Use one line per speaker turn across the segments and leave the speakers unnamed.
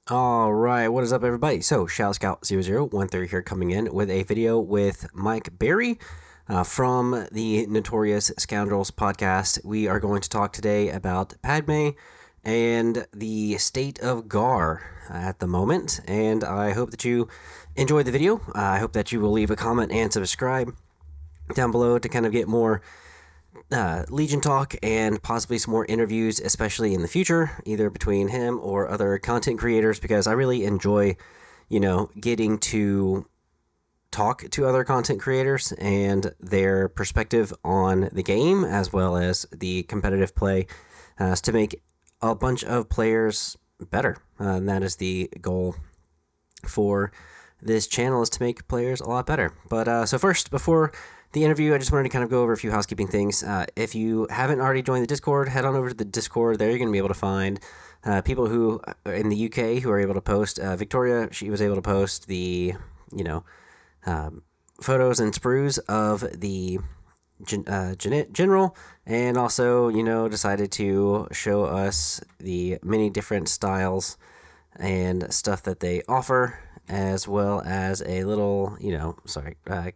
All right, what is up, everybody? So, Shadow Scout 0013 here coming in with a video with Mike Berry from the Notorious Scoundrels podcast. We are going to talk today about Padme and the state of GAR at the moment. And I hope that you enjoyed the video. I hope that you will leave a comment and subscribe down below to kind of get more Legion talk and possibly some more interviews, especially in the future, either between him or other content creators, because I really enjoy, getting to talk to other content creators and their perspective on the game as well as the competitive play to make a bunch of players better. And that is the goal for this channel, is to make players a lot better. But so first, before the interview, I just wanted to kind of go over a few housekeeping things. If you haven't already joined the Discord, head on over to the Discord. There you're going to be able to find people who are in the UK who are able to post. Victoria, she was able to post the, you know, photos and sprues of the general, and also, decided to show us the many different styles and stuff that they offer, as well as a little,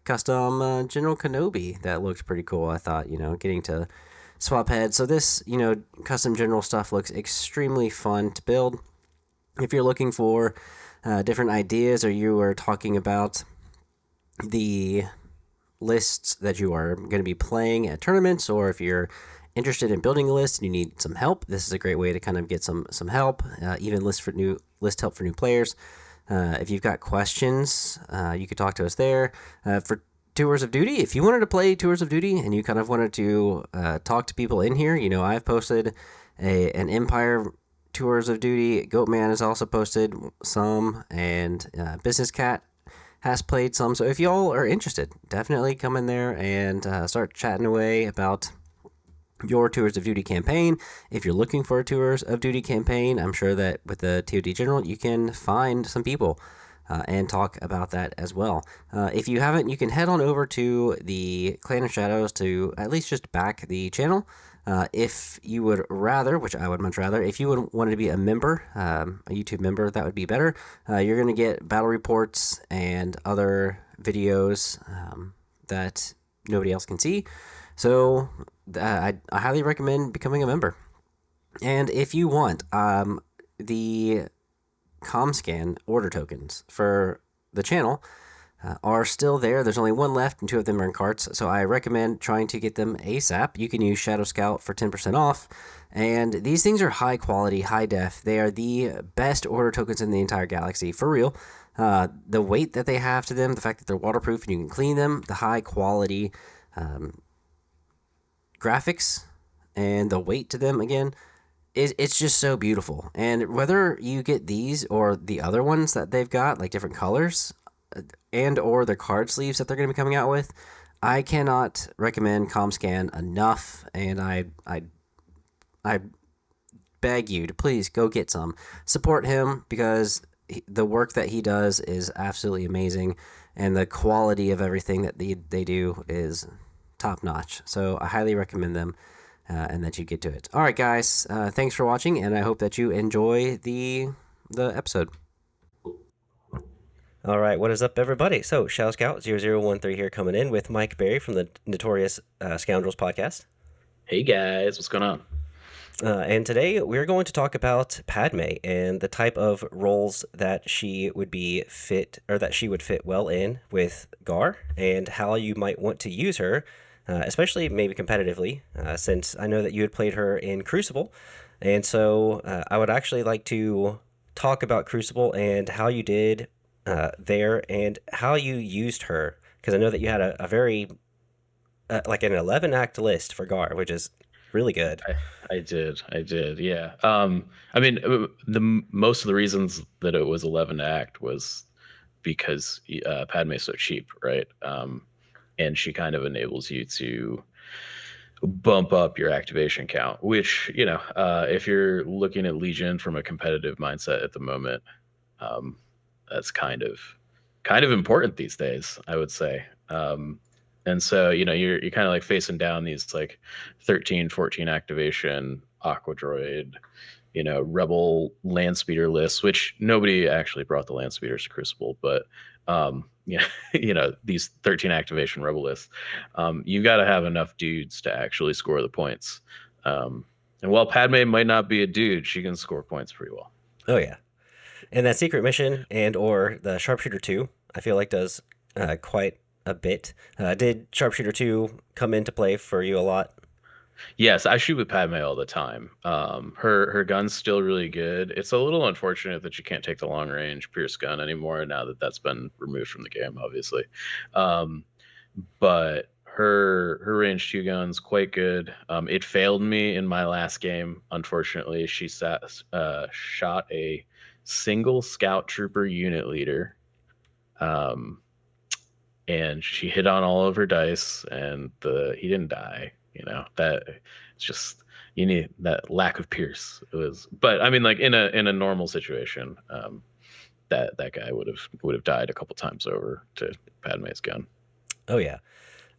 custom General Kenobi that looked pretty cool. I thought, getting to swap heads. So this, custom General stuff looks extremely fun to build. If you're looking for different ideas, or you are talking about the lists that you are going to be playing at tournaments, or if you're interested in building a list and you need some help, this is a great way to kind of get some help, even list help for new players. If you've got questions, you could talk to us there. For Tours of Duty, if you wanted to play Tours of Duty and you kind of wanted to talk to people in here, I've posted an Empire Tours of Duty. Goatman has also posted some, and Business Cat has played some. So if y'all are interested, definitely come in there and start chatting away about your Tours of Duty campaign. If you're looking for a Tours of Duty campaign, I'm sure that with the TOD General, you can find some people and talk about that as well. If you haven't, you can head on over to the Clan of Shadows to at least just back the channel. If you would rather, which I would much rather, if you would want to be a member, a YouTube member, that would be better. You're going to get battle reports and other videos that nobody else can see. So I highly recommend becoming a member. And if you want, the ComScan order tokens for the channel are still there. There's only one left, and two of them are in carts, so I recommend trying to get them ASAP. You can use Shadow Scout for 10% off, and these things are high quality, high def. They are the best order tokens in the entire galaxy, for real. The weight that they have to them, the fact that they're waterproof and you can clean them, the high quality graphics, and the weight to them, again, it's just so beautiful. And whether you get these or the other ones that they've got, like different colors, and or the card sleeves that they're going to be coming out with, I cannot recommend ComScan enough, and I beg you to please go get some. Support him, because the work that he does is absolutely amazing, and the quality of everything that they do is top notch. So I highly recommend them, and that you get to it. All right, guys, thanks for watching, and I hope that you enjoy the episode. All right, what is up, everybody? So, Shadow Scout 0013 here coming in with Mike Berry from the Notorious Scoundrels podcast.
Hey guys, what's going on?
And today we're going to talk about Padme and the type of roles that she would be fit, or that she would fit well in with GAR, and how you might want to use her, especially maybe competitively, since I know that you had played her in Crucible. And so I would actually like to talk about Crucible and how you did there, and how you used her, because I know that you had a very like an 11 act list for GAR, which is really good.
I did, yeah. I mean, most of the reasons that it was 11 act was because Padme's so cheap, right? And she kind of enables you to bump up your activation count, which, if you're looking at Legion from a competitive mindset at the moment, um, that's kind of important these days, I would say. And so, you're kind of like facing down these like 13, 14 activation Aqua Droid rebel land speeder lists, which nobody actually brought the land speeders to Crucible, but these 13 activation rebel lists, you got to have enough dudes to actually score the points. And while Padme might not be a dude, she can score points pretty well.
Oh yeah, and that secret mission and or the Sharpshooter 2, I feel like does quite a bit. Did Sharpshooter 2 come into play for you a lot?
Yes, I shoot with Padme all the time. Her gun's still really good. It's a little unfortunate that you can't take the long range Pierce gun anymore now that that's been removed from the game, obviously. Um, but her range two gun's quite good. It failed me in my last game. Unfortunately, shot a single scout trooper unit leader. Um, and she hit on all of her dice, and the he didn't die. That it's just you need that lack of Pierce. It was, but I mean, like in a normal situation, that guy would have died a couple times over to Padme's gun.
Oh yeah.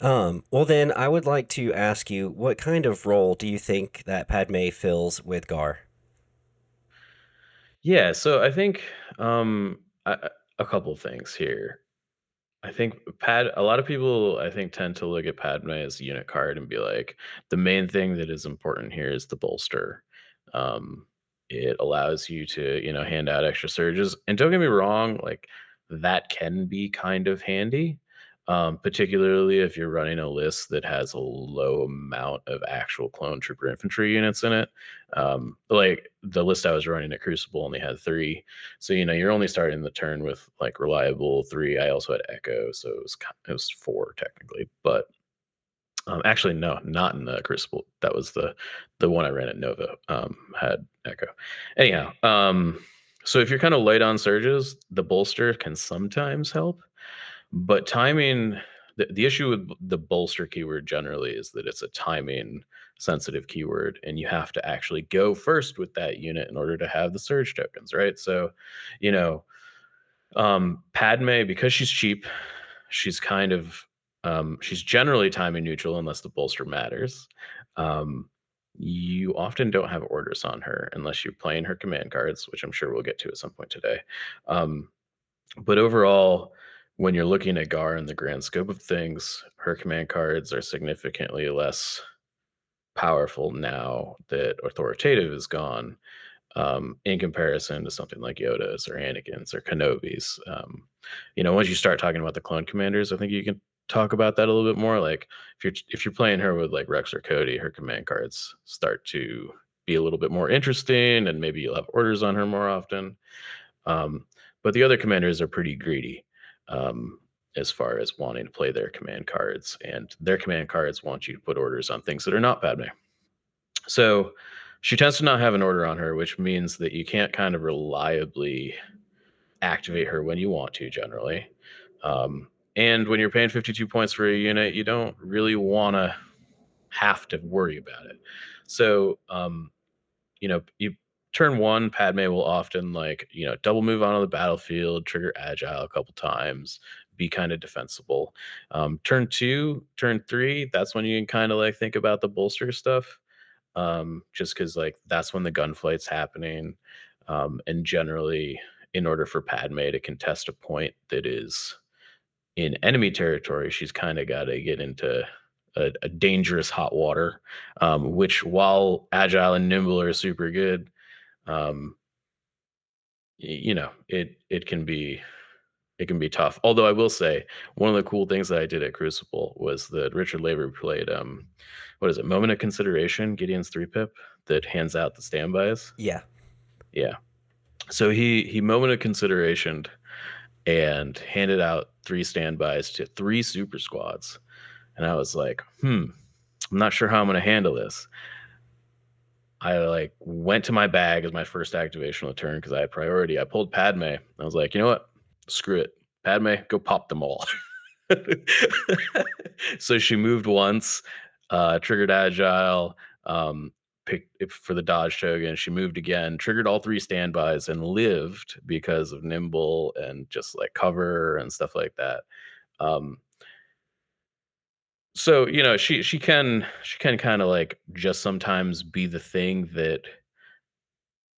Well then, I would like to ask you, what kind of role do you think that Padme fills with Gar?
Yeah, so I think a couple things here. I think a lot of people I think tend to look at Padme as a unit card and be like, the main thing that is important here is the bolster. Um, it allows you to, hand out extra surges. And don't get me wrong, like that can be kind of handy. Particularly if you're running a list that has a low amount of actual clone trooper infantry units in it. Like the list I was running at Crucible only had three, so you're only starting the turn with like reliable three. I also had Echo, so it was four technically. But actually, no, not in the Crucible. That was the one I ran at Nova. Had Echo. Anyhow, so if you're kind of light on surges, the bolster can sometimes help. But timing, the issue with the bolster keyword generally is that it's a timing sensitive keyword, and you have to actually go first with that unit in order to have the surge tokens, right? So, you know, Padme, because she's cheap, she's kind of she's generally timing neutral unless the bolster matters. Um, you often don't have orders on her unless you're playing her command cards, which I'm sure we'll get to at some point today. Um, but overall, when you're looking at Gar in the grand scope of things, her command cards are significantly less powerful now that authoritative is gone, in comparison to something like Yoda's or Anakin's or Kenobi's. Once you start talking about the clone commanders, I think you can talk about that a little bit more. Like if you're playing her with like Rex or Cody, her command cards start to be a little bit more interesting, and maybe you'll have orders on her more often. Um, but the other commanders are pretty greedy, um, as far as wanting to play their command cards, and their command cards want you to put orders on things that are not Padme. So she tends to not have an order on her, which means that you can't kind of reliably activate her when you want to, generally. And when you're paying 52 points for a unit, you don't really want to have to worry about it. So, you turn one, Padme will often like, double move onto the battlefield, trigger agile a couple times, be kind of defensible. Turn two, turn three, that's when you can kind of like think about the bolster stuff. Just because like that's when the gunfight's happening. And generally, in order for Padme to contest a point that is in enemy territory, she's kind of got to get into a dangerous hot water, which while agile and nimble are super good, um, it can be tough. Although I will say one of the cool things that I did at Crucible was that Richard Labor played what is it, Moment of Consideration, Gideon's 3-pip that hands out the standbys.
Yeah.
Yeah. So he Moment of Consideration and handed out three standbys to three super squads. And I was like, I'm not sure how I'm gonna handle this. I like went to my bag as my first activation of the turn because I had priority. I pulled Padme. I was like, you know what? Screw it. Padme, go pop them all. So she moved once, triggered agile, picked it for the dodge token. She moved again, triggered all three standbys, and lived because of nimble and just like cover and stuff like that. Um, so she can kind of like just sometimes be the thing that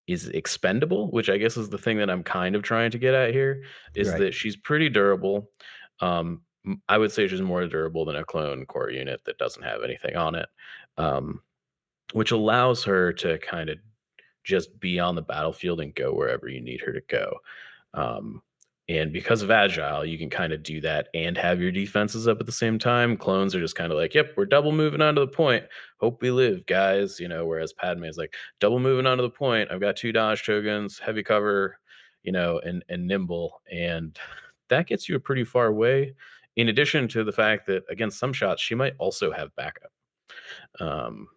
is expendable, which I guess is the thing that I'm kind of trying to get at here, is
Right.
that she's pretty durable. I would say she's more durable than a clone core unit that doesn't have anything on it, um, which allows her to kind of just be on the battlefield and go wherever you need her to go. Um, and because of agile, you can kind of do that and have your defenses up at the same time. Clones are just kind of like, yep, we're double moving onto the point. Hope we live, guys. Whereas Padme is like, double moving onto the point. I've got two Dodge tokens, heavy cover, and nimble. And that gets you a pretty far away. In addition to the fact that against some shots, she might also have backup. Um,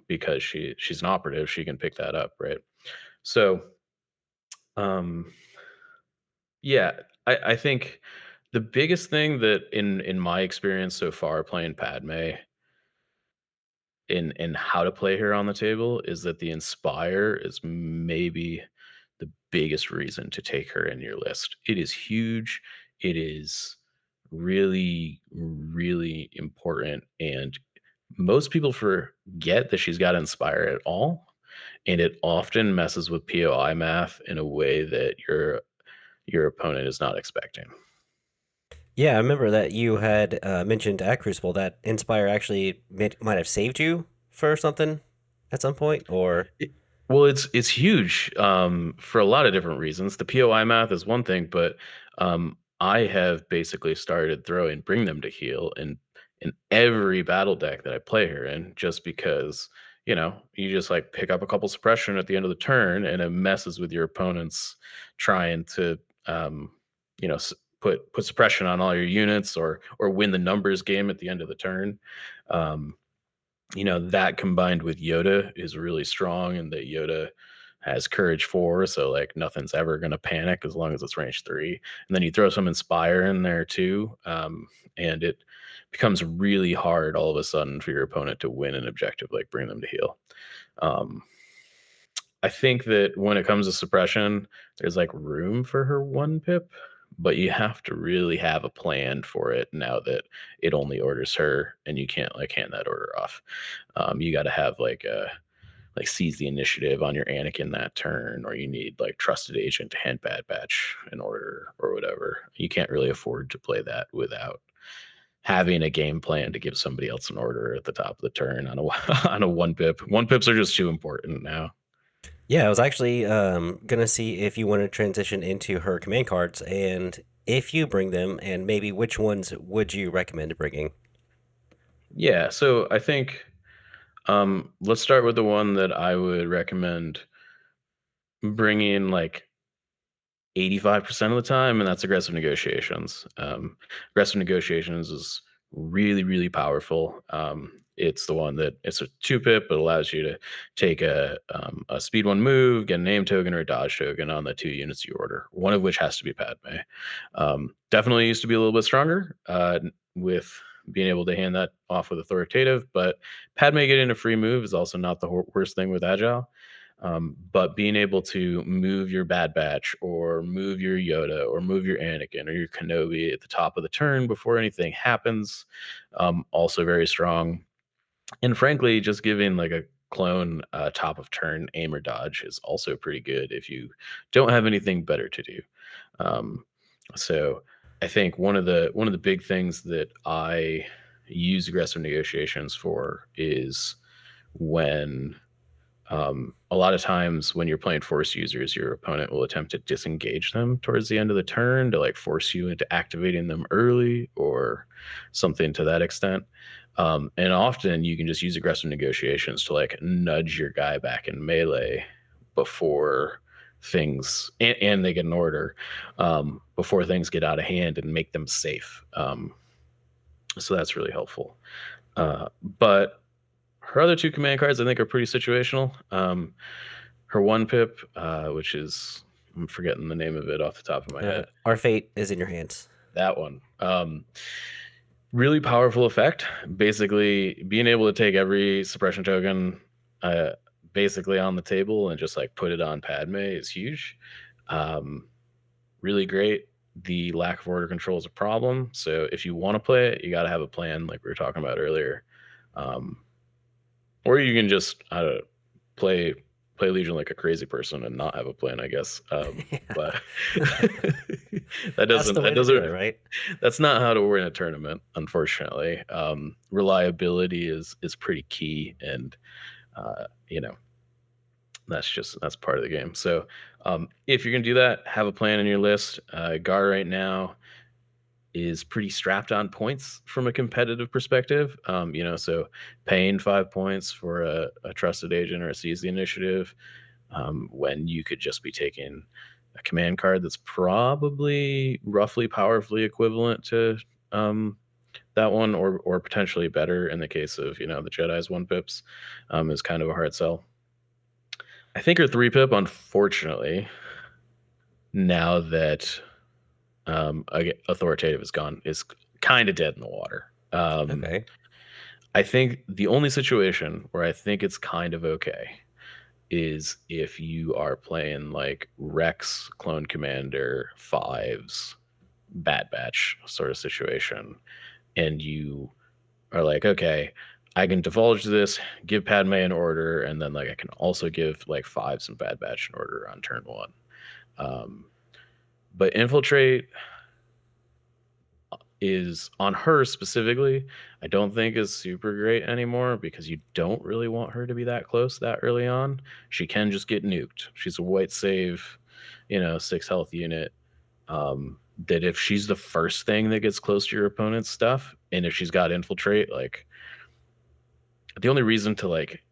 because she's an operative, she can pick that up, right? So, um, yeah, I think the biggest thing that in my experience so far playing Padme in how to play her on the table is that the Inspire is maybe the biggest reason to take her in your list. It is huge. It is really, really important. And most people forget that she's got Inspire at all. And it often messes with POI math in a way that your opponent is not expecting.
Yeah, I remember that you had mentioned at Crucible that Inspire actually might have saved you for something at some point, or
It, well, it's huge for a lot of different reasons. The POI math is one thing, but I have basically started throwing bring them to heal in every battle deck that I play her in, just because you just like pick up a couple suppression at the end of the turn, and it messes with your opponent's trying to um, you know s- put suppression on all your units or win the numbers game at the end of the turn. Um, that combined with Yoda is really strong, and that Yoda has courage 4, so like nothing's ever going to panic as long as it's range 3. And then you throw some Inspire in there too, and it becomes really hard all of a sudden for your opponent to win an objective like bring them to heal. um, I think that when it comes to suppression, there's like room for her 1 pip, but you have to really have a plan for it now that it only orders her and you can't like hand that order off. You got to have like seize the initiative on your Anakin that turn, or you need like trusted agent to hand Bad Batch an order or whatever. You can't really afford to play that without having a game plan to give somebody else an order at the top of the turn on a on a 1 pip. 1 pips are just too important now.
yeah, I was actually gonna see if you want to transition into her command cards and if you bring them, and maybe which ones would you recommend bringing?
Yeah, so I think let's start with the one that I would recommend bringing like 85% of the time, and that's aggressive negotiations. Aggressive negotiations is really, really powerful. It's the one that it's a 2 pip. It allows you to take a speed 1 move, get a name token or a dodge token on the 2 units you order, one of which has to be Padme. Definitely used to be a little bit stronger with being able to hand that off with authoritative, but Padme getting a free move is also not the worst thing with Agile. But being able to move your Bad Batch or move your Yoda or move your Anakin or your Kenobi at the top of the turn before anything happens, also very strong. And frankly, just giving like a clone top of turn aim or dodge is also pretty good if you don't have anything better to do. Um, so I think one of the big things that I use aggressive negotiations for is when a lot of times when you're playing force users, your opponent will attempt to disengage them towards the end of the turn to like force you into activating them early or something to that extent. And often you can just use aggressive negotiations to like nudge your guy back in melee before things and they get an order before things get out of hand and make them safe. So that's really helpful. But her other 2 command cards, I think, are pretty situational. Her 1 pip, which is I'm forgetting the name of it off the top of my head.
Our fate is in your hands.
That one. Really powerful effect. Basically, being able to take every suppression token, uh, basically on the table and just like put it on Padme is huge. Um, really great. The lack of order control is a problem. So if you want to play it, you got to have a plan, like we were talking about earlier. Um, or you can just play play Legion like a crazy person and not have a plan, I guess. But that
That's
doesn't
the
that
way to do
doesn't
it, right?
that's not how to win a tournament, unfortunately. Reliability is pretty key, and you know, that's part of the game. So if you're gonna do that, have a plan in your list. GAR right now is pretty strapped on points from a competitive perspective. So paying 5 points for a trusted agent or a seize the initiative, when you could just be taking a command card that's probably roughly powerfully equivalent to that one, or potentially better in the case of the Jedi's 1 pips, is kind of a hard sell. I think her 3 pip, unfortunately, now that authoritative is gone, is kind of dead in the water.
Okay.
I think the only situation where I think it's kind of okay is if you are playing like Rex, Clone Commander, Fives, Bad Batch sort of situation, and you are like, okay, I can divulge this, give Padme an order, and then like I can also give like Fives and Bad Batch an order on turn one. Um, but Infiltrate is on her specifically, I don't think is super great anymore because you don't really want her to be that close that early on. She can just get nuked. She's a white save, 6 health unit. That if she's the first thing that gets close to your opponent's stuff, and if she's got infiltrate, like the only reason to like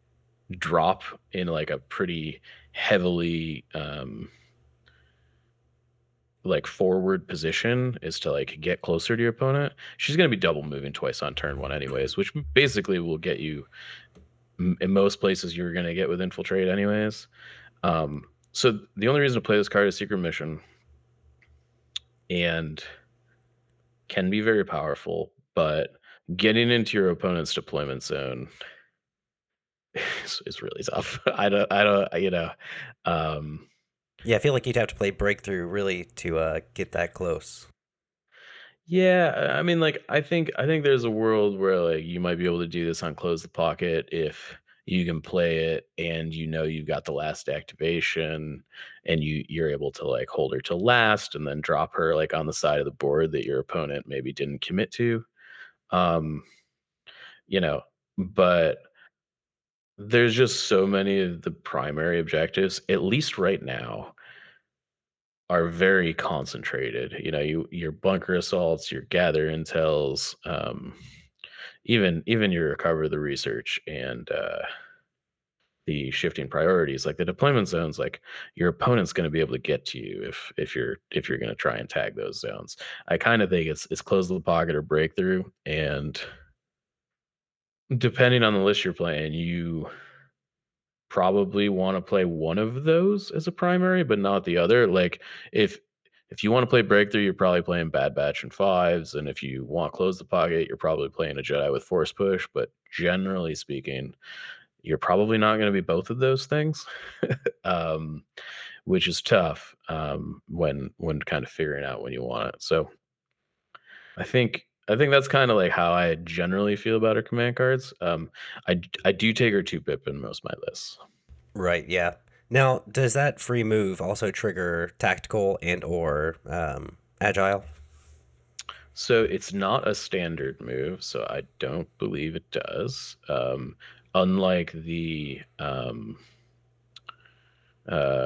drop in like a pretty heavily like forward position is to like get closer to your opponent. She's going to be double moving twice on turn one anyways, which basically will get you in most places you're going to get with infiltrate anyways. So the only reason to play this card is secret mission, and can be very powerful, but getting into your opponent's deployment zone is really tough. Um,
Yeah, I feel like you'd have to play breakthrough really to get that close.
Yeah, I mean, like, I think there's a world where like you might be able to do this on Close the Pocket if you can play it and you've got the last activation, and you're able to like hold her to last and then drop her like on the side of the board that your opponent maybe didn't commit to. Um, you know, but there's just so many of the primary objectives, at least right now, are very concentrated. Your bunker assaults, your gather intels, even your recover the research, and the shifting priorities. Like the deployment zones, like your opponent's going to be able to get to you if you're going to try and tag those zones. I kind of think it's close the pocket or breakthrough, and depending on the list you're playing, you probably want to play one of those as a primary, but not the other. Like if you want to play breakthrough, you're probably playing Bad Batch and Fives, and if you want close the pocket, you're probably playing a Jedi with Force Push. But generally speaking, you're probably not going to be both of those things, um, which is tough when kind of figuring out when you want it. So I think that's kind of like how I generally feel about her command cards. I do take her 2 pip in most of my lists.
Right, yeah. Now, does that free move also trigger tactical and or agile?
So it's not a standard move, so I don't believe it does. Unlike the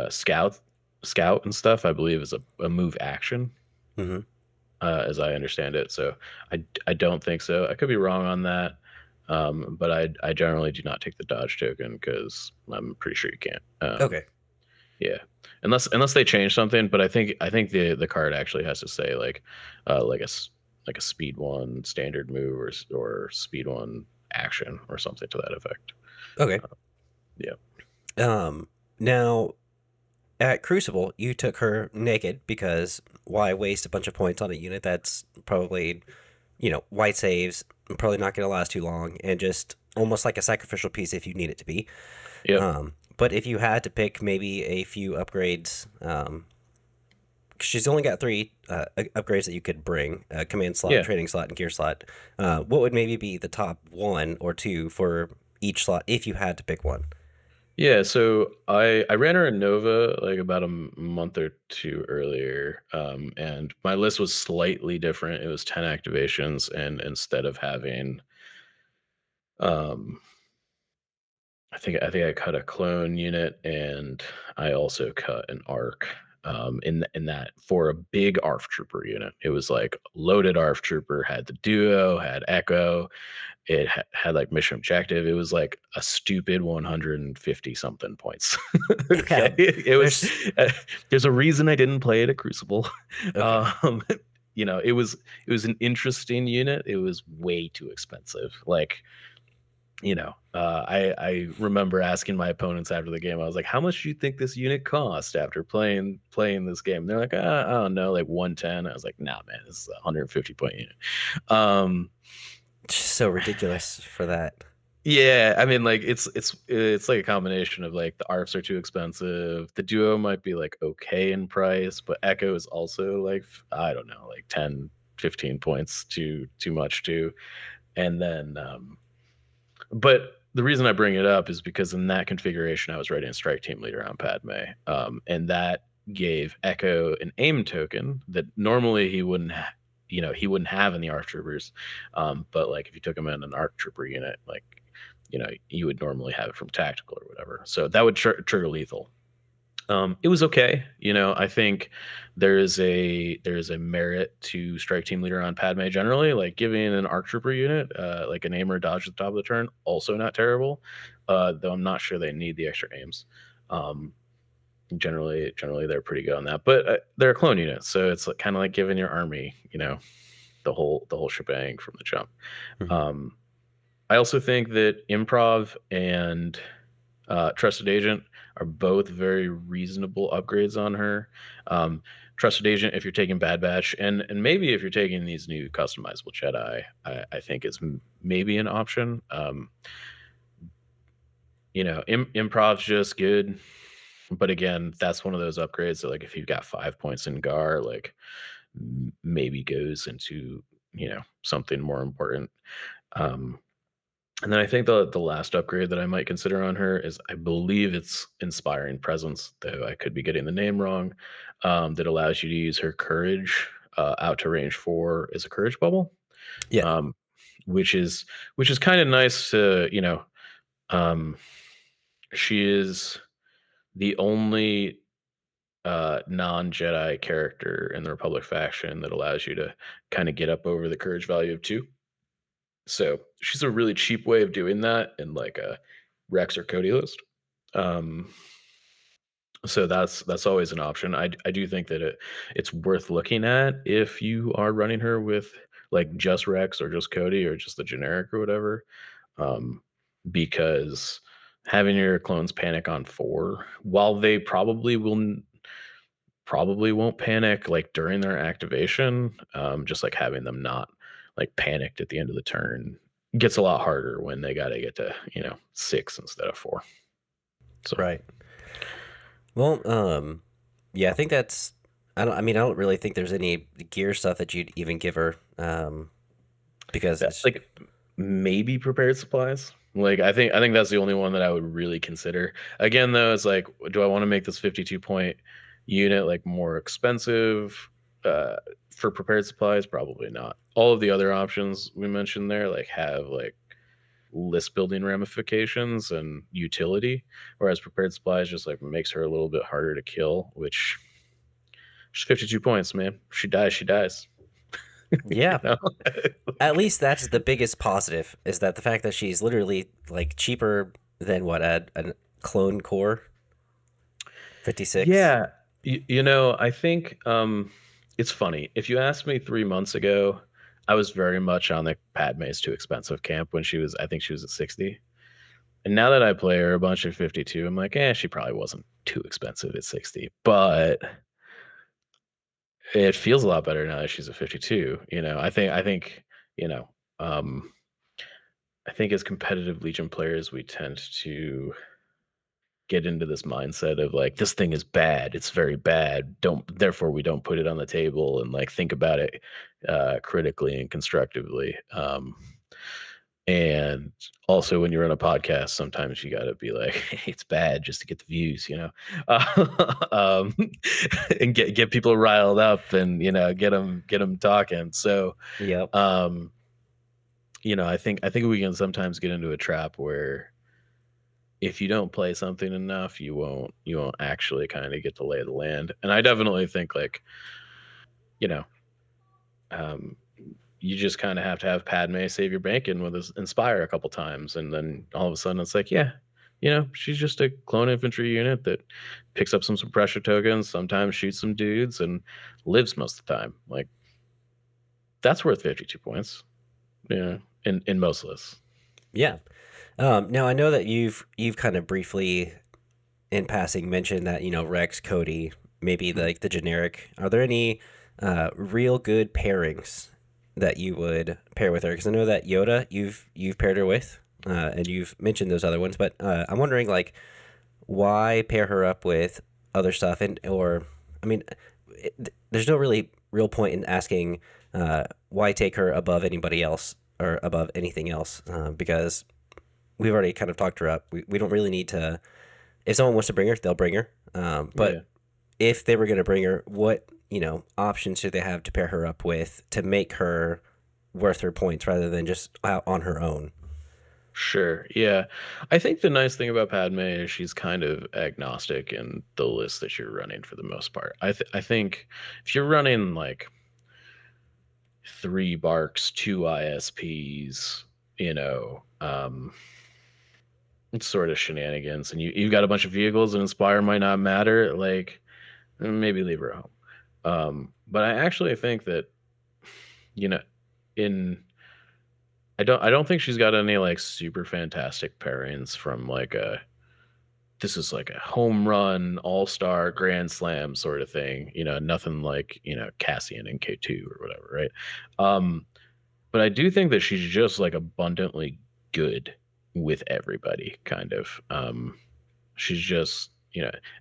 scout and stuff, I believe is a move action,
Mm-hmm.
as I understand it. So I don't think so. I could be wrong on that, but I generally do not take the dodge token because I'm pretty sure you can't.
Okay.
Yeah, unless they change something, but I think the card actually has to say like like a speed one standard move, or speed one action or something to that effect.
Okay.
Yeah,
Now at Crucible, you took her naked because why waste a bunch of points on a unit that's probably, white saves, probably not going to last too long, and just almost like a sacrificial piece if you need it to be.
yep,
But if you had to pick maybe a few upgrades, 'cause she's only got three upgrades that you could bring: command slot,
yeah.
training slot, and gear slot. What would maybe be the top one or two for each slot if you had to pick one?
Yeah, so I ran her in Nova like about a month or two earlier, and my list was slightly different. It was 10 activations, and instead of having, um, I think I cut a clone unit, and I also cut an arc. In that for a big ARF trooper unit, it was like loaded ARF trooper, had the duo, had Echo, it had like mission objective. It was like a stupid 150 something points.
Yeah,
Okay, it was.
there's
Uh, there's a reason I didn't play it at Crucible.
okay.
Um, it was an interesting unit. It was way too expensive. Like, I remember asking my opponents after the game. I was like, "How much do you think this unit cost after playing this game?" They're like, I don't know, like 110. I was like, "Nah, man, this is a 150 point unit." Um,
Just so ridiculous for that.
Yeah, I mean, like it's like a combination of like the ARFs are too expensive. The duo might be like okay in price, but Echo is also like I don't know, like 10, 15 points too much too. And then but the reason I bring it up is because in that configuration I was writing a strike team leader on Padme. And that gave Echo an aim token that normally he wouldn't have in the ARC troopers. But like if you took him in an ARC trooper unit, like you would normally have it from tactical or whatever. So that would trigger lethal. It was okay. I think there is a merit to strike team leader on Padme generally. Like giving an arc trooper unit, like an aim or dodge at the top of the turn, also not terrible. Though I'm not sure they need the extra aims. Um, generally they're pretty good on that. But they're a clone unit, so it's like, kind of like giving your army, the whole shebang from the jump.
Mhm.
Um, I also think that improv and Trusted Agent are both very reasonable upgrades on her. Trusted Agent, if you're taking Bad Batch, and maybe if you're taking these new customizable Jedi, I think is maybe an option. Improv's just good, but again, that's one of those upgrades that, like, if you've got 5 points in GAR, like, maybe goes into something more important. Um, And then I think the last upgrade that I might consider on her is, I believe it's Inspiring Presence, though I could be getting the name wrong. That allows you to use her courage out to range 4 as a courage bubble,
Yeah.
um, which is kind of nice to. Um, she is the only non Jedi character in the Republic faction that allows you to kind of get up over the courage value of 2. So she's a really cheap way of doing that in like a Rex or Cody list. Um, so that's always an option. I do think that it's worth looking at if you are running her with like just Rex or just Cody or just the generic or whatever. Um, because having your clones panic on 4, while they probably won't panic like during their activation, just like having them not like panicked at the end of the turn gets a lot harder when they got to get to 6 instead of 4. So
Right. Well, yeah, I think that's. I mean, I don't really think there's any gear stuff that you'd even give her, because
that,
it's
like, maybe prepared supplies. Like, I think that's the only one that I would really consider. Again, though, it's like, do I want to make this 52 point unit like more expensive uh, for prepared supplies? Probably not. All of the other options we mentioned there like have like list building ramifications and utility, whereas prepared supplies just like makes her a little bit harder to kill. Which she's 52 points, man. She dies, she dies. you
yeah.
know.
At least that's the biggest positive, is that the fact that she's literally like cheaper than what a clone core 56.
Yeah, I think it's funny. If you asked me 3 months ago, I was very much on the Padme's too expensive camp when I think she was at 60. And now that I play her a bunch at 52, I'm like, she probably wasn't too expensive at 60. But it feels a lot better now that she's at 52. You know, um, I think as competitive Legion players, we tend to get into this mindset of like, this thing is bad, it's very bad, don't therefore we don't put it on the table and like think about it critically and constructively. And also, when you run a podcast, sometimes you got to be like, hey, it's bad just to get the views, um, and get people riled up, and get them talking. So,
Yep.
um, I think we can sometimes get into a trap where if you don't play something enough, you won't actually kind of get to lay the land. And I definitely think, like, you know, um, you just kind of have to have Padme save your bacon with his Inspire a couple times, and then all of a sudden it's like, yeah, she's just a clone infantry unit that picks up some suppressor tokens, sometimes shoots some dudes, and lives most of the time. Like, that's worth 52 points. Yeah, in most lists.
Yeah. Now I know that you've kind of briefly in passing mentioned that Rex, Cody, maybe like the generic. Are there any real good pairings that you would pair with her? Because I know that Yoda you've paired her with, and you've mentioned those other ones. But I'm wondering, like, why pair her up with other stuff, and or I mean, there's no really real point in asking why take her above anybody else or above anything else, because we've already kind of talked her up. We don't really need to. If someone wants to bring her, they'll bring her.
Yeah.
But if they were going to bring her, what options should they have to pair her up with to make her worth her points rather than just out on her own?
Sure. Yeah. I think the nice thing about Padme is she's kind of agnostic in the list that you're running for the most part. I think if you're running like three barks, two ISPs, it's sort of shenanigans, and you've got a bunch of vehicles and Inspire might not matter, like, maybe leave her home. But I actually think that, you know, in I don't think she's got any like super fantastic pairings from like a this is like a home run, all star, grand slam sort of thing. Nothing like Cassian and K2 or whatever, right? Um, but I do think that she's just like abundantly good with everybody, kind of. She's just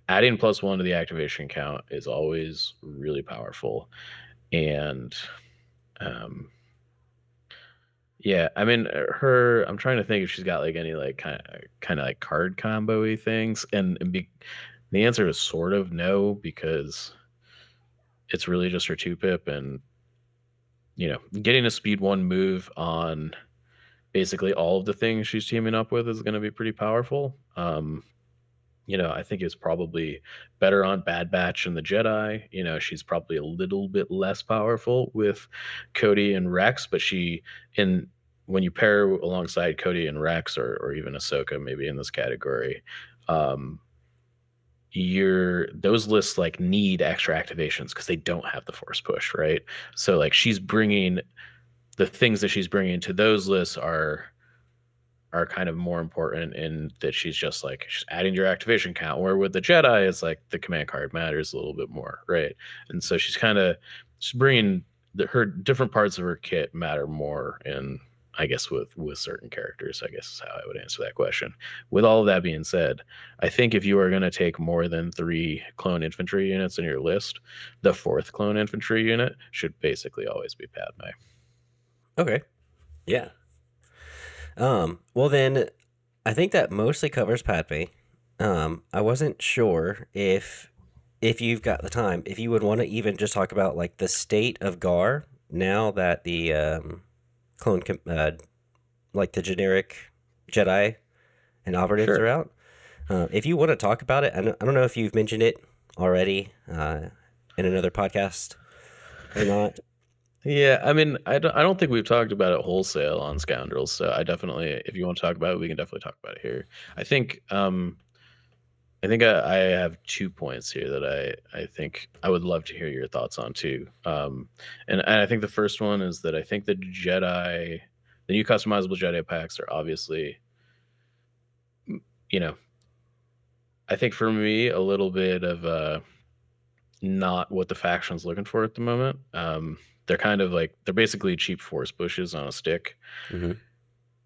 adding +1 to the activation count is always really powerful, and um, yeah, I mean, her. I'm trying to think if she's got like any like kind of like card combo-y things, the answer is sort of no, because it's really just her two pip, and getting a speed 1 move on basically all of the things she's teaming up with is going to be pretty powerful. I think it's probably better on Bad Batch and the Jedi. She's probably a little bit less powerful with Cody and Rex, but in when you pair alongside Cody and Rex, or even Ahsoka, maybe in this category, um, those lists like need extra activations because they don't have the force push, right? So like she's bringing the things that she's bringing to those lists are kind of more important in that she's adding your activation count. Where with the Jedi, it's like the command card matters a little bit more, right? And so she's bringing her different parts of her kit matter more, and I guess with certain characters, I guess is how I would answer that question. With all of that being said, I think if you are going to take more than 3 clone infantry units in your list, the fourth clone infantry unit should basically always be Padme.
Okay. Yeah. Well then, I think that mostly covers Padme. I wasn't sure if you've got the time, if you would want to even just talk about like the state of GAR now that the like the generic Jedi and operatives are
Sure.
out. If you want to talk about it, I don't know if you've mentioned it already in another podcast or not.
Yeah, I mean, I don't think we've talked about it wholesale on Scoundrels, so I definitely, if you want to talk about it, we can definitely talk about it here. I think, I have 2 points here that I think I would love to hear your thoughts on too. And I think the first one is that I think the new customizable Jedi packs are obviously, you know, I think for me a little bit of not what the faction's looking for at the moment. They're kind of like they're basically cheap force bushes on a stick,
Hmm.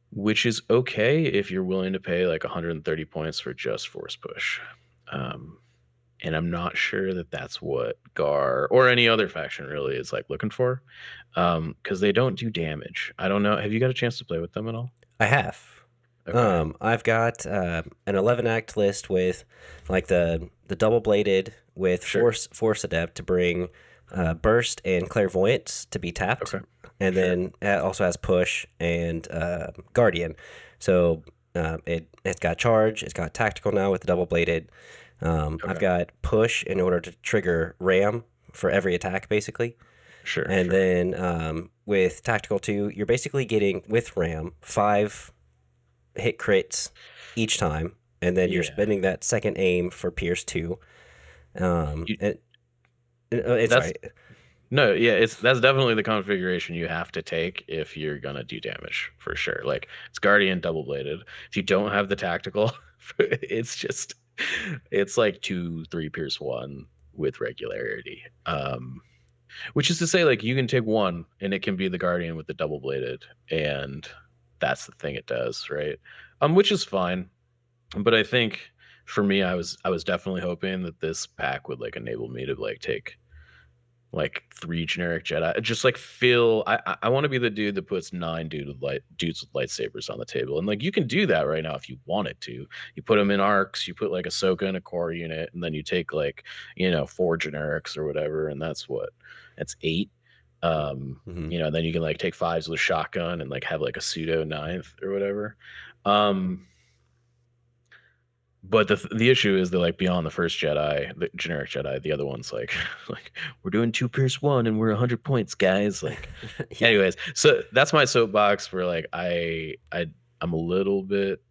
which is okay if you're willing to pay like 130 points for just force push. Um, and I'm not sure that that's what GAR or any other faction really is like looking for, because they don't do damage. I don't know. Have you got a chance to play with them at all?
I have.
Okay,
I've got an 11 act list with like the double bladed with
sure,
force adept to bring burst and clairvoyance to be tapped,
okay,
and
sure,
then it also has push and guardian. So it's got charge, it's got tactical now with the double bladed. I've
okay,
got push in order to trigger ram for every attack basically.
sure,
And
sure.
then with tactical two, you're basically getting with RAM five hit crits each time, and then you're
Yeah,
spending that second aim for Pierce two.
you,
It's
that's
right.
no, yeah, that's definitely the configuration you have to take if you're gonna do damage for sure. Like it's Guardian double bladed. If you don't have the tactical, it's just it's like 2, 3 Pierce one with regularity. Which is to say, like you can take one and it can be the Guardian with the double bladed, and that's the thing it does, right? Which is fine. But I think for me, I was definitely hoping that this pack would like enable me to like take like 3 generic Jedi. Just like feel I want to be the dude that puts 9 dudes with lightsabers on the table. And like you can do that right now if you wanted to. You put them in arcs, you put like Ahsoka in a core unit, and then you take like, 4 generics or whatever, and that's 8.
Mm-hmm.
Then you can like take fives with a shotgun and like have like a pseudo ninth or whatever. Um but the issue is that like beyond the first Jedi, the generic Jedi, the other one's like like we're doing 2 Pierce 1 and we're 100 points, guys. Like,
Yeah.
anyways, so that's my soapbox for like I'm a little bit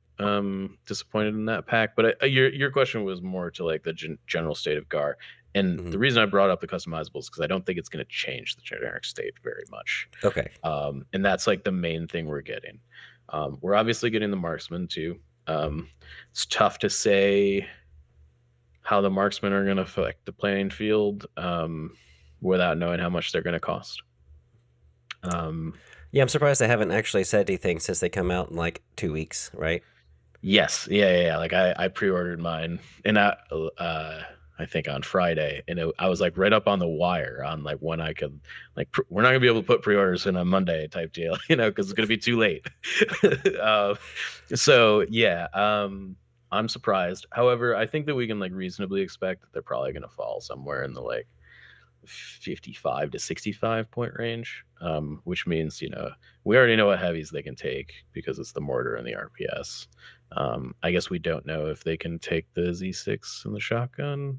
disappointed in that pack. But your question was more to like the general state of GAR, and
Mm-hmm.
the reason I brought up the customizables is because I don't think it's going to change the generic state very much.
Okay.
And that's like the main thing we're getting. We're obviously getting the marksman too. Um, it's tough to say how the marksmen are going to affect the playing field without knowing how much they're going to cost. Um,
Yeah, I'm surprised they haven't actually said anything since they come out in like 2 weeks, right?
yes, yeah, yeah, yeah. Like I pre-ordered mine, and I think on Friday, and I was like right up on the wire on like when I could like we're not gonna be able to put pre-orders in on Monday type deal, because it's gonna be too late. uh, so yeah, I'm surprised. However, I think that we can like reasonably expect that they're probably gonna fall somewhere in the like 55 to 65 point range, which means, we already know what heavies they can take because it's the mortar and the RPS. I guess we don't know if they can take the Z6 and the shotgun,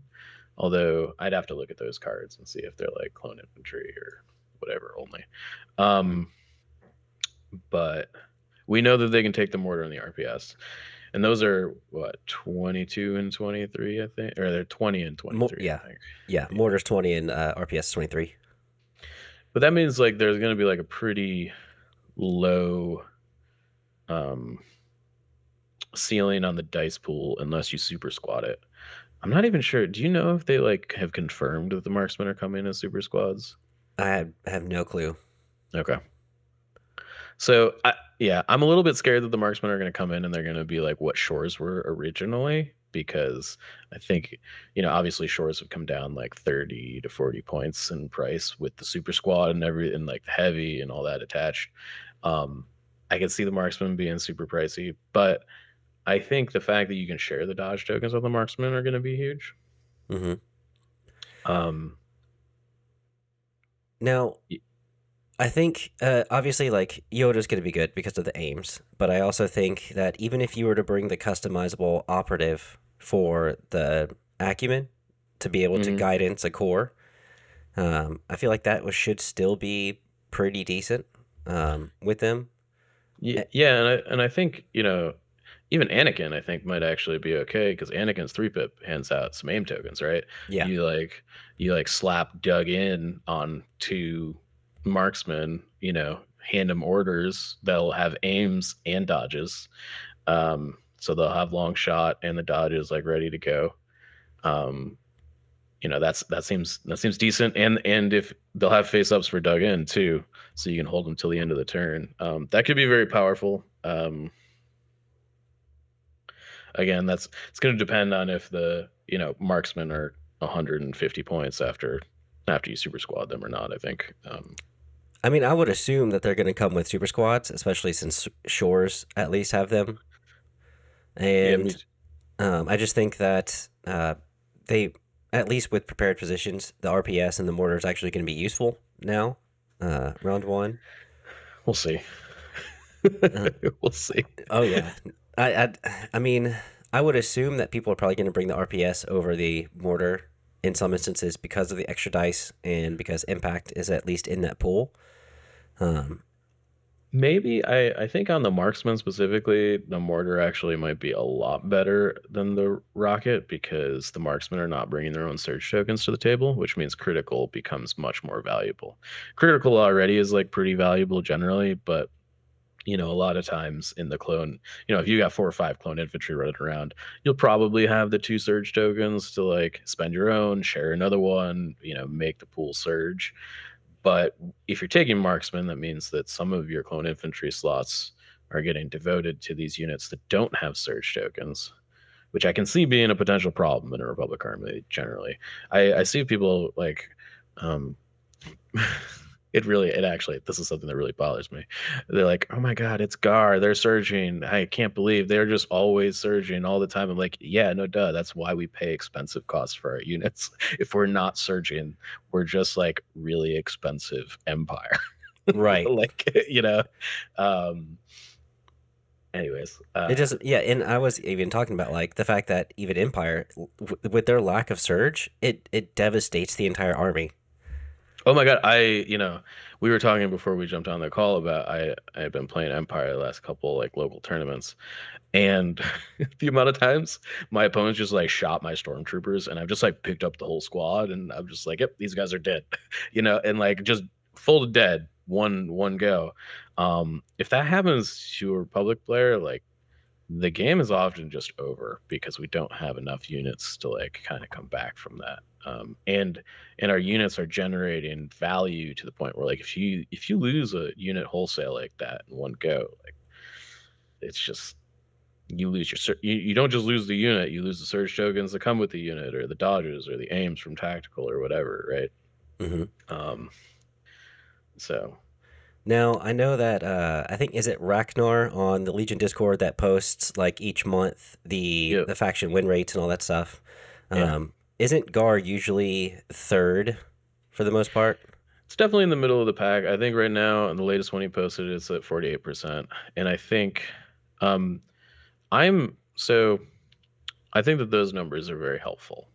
although I'd have to look at those cards and see if they're like clone infantry or whatever only.
Mm-hmm.
Um, but we know that they can take the mortar and the RPS. And those are what, 22 and 23, I think, or they're 20 and 23,
Yeah,
I think.
yeah.
Yeah.
Mortar's 20 and RPS 23.
But that means like there's going to be like a pretty low um, ceiling on the dice pool unless you super squad it. I'm not even sure. Do you know if they like have confirmed that the marksmen are coming as super squads?
I have no clue.
Okay. So yeah, I'm a little bit scared that the marksmen are going to come in and they're going to be like what shores were originally, because I think, obviously shores have come down like 30 to 40 points in price with the super squad and everything, like the heavy and all that attached. Um, I can see the marksman being super pricey, but I think the fact that you can share the dodge tokens with the marksman are going to be huge.
Mm-hmm.
Um,
Now, I think obviously like Yoda's going to be good because of the aims, but I also think that even if you were to bring the customizable operative for the acumen to be able to
mhm.
guidance a core, I feel like that should still be pretty decent with them.
Yeah,
Eh,
yeah, and I think, even Anakin, I think, might actually be okay because Anakin's 3-pip hands out some aim tokens, right?
Yeah.
You like slap dug in on two marksmen, hand them orders that'll have aims and dodges. So they'll have long shot and the dodges like ready to go. Um, that seems decent, and if they'll have face ups for dug in too, so you can hold them till the end of the turn. That could be very powerful. Again, it's going to depend on if the marksmen are 150 points after you super squad them or not. I think.
I mean, I would assume that they're going to come with super squads, especially since Shores at least have them.
Yeah,
And I just think that they, at least with prepared positions, the RPS and the mortar is actually going to be useful now, round one.
we'll see.
Uh,
We'll see.
oh yeah, I mean, I would assume that people are probably going to bring the RPS over the mortar in some instances because of the extra dice and because impact is at least in that pool. Um,
Maybe I think on the marksman specifically, the mortar actually might be a lot better than the rocket because the marksmen are not bringing their own surge tokens to the table, which means critical becomes much more valuable. Critical already is like pretty valuable generally, but a lot of times in the clone, if you got 4 or 5 clone infantry running around, you'll probably have the 2 surge tokens to like spend your own, share another one, make the pool surge. But if you're taking marksman, that means that some of your clone infantry slots are getting devoted to these units that don't have surge tokens, which I can see being a potential problem in a Republic army generally. I see people like um, it actually, this is something that really bothers me. They're like, oh my god, it's GAR, they're surging, I can't believe they're just always surging all the time. I'm like, yeah, no duh, that's why we pay expensive costs for our units. If we're not surging, we're just like really expensive empire.
right.
Like, um anyways,
It just yeah, and I was even talking about like the fact that even Empire, with their lack of surge, it devastates the entire army.
oh my god, we were talking before we jumped on the call about I've been playing Empire the last couple like local tournaments. And the amount of times my opponents just like shot my stormtroopers, and I've just like picked up the whole squad, and I'm just like, yep, these guys are dead, and like just full to dead, one go. If that happens to a Republic player, like the game is often just over because we don't have enough units to like kind of come back from that. And our units are generating value to the point where like if you lose a unit wholesale like that in one go, like it's just you lose you don't just lose the unit, you lose the surge tokens that come with the unit or the dodges or the aims from tactical or whatever, right?
Hmm.
um so
Now I know that I think is it Ragnar on the Legion Discord that posts like each month the
yeah,
the faction win rates and all that stuff.
yeah,
Isn't Gar usually third for the most part?
it's definitely in the middle of the pack. I think right now the latest one he posted it's at 48%, and I think um I'm so I think that those numbers are very helpful.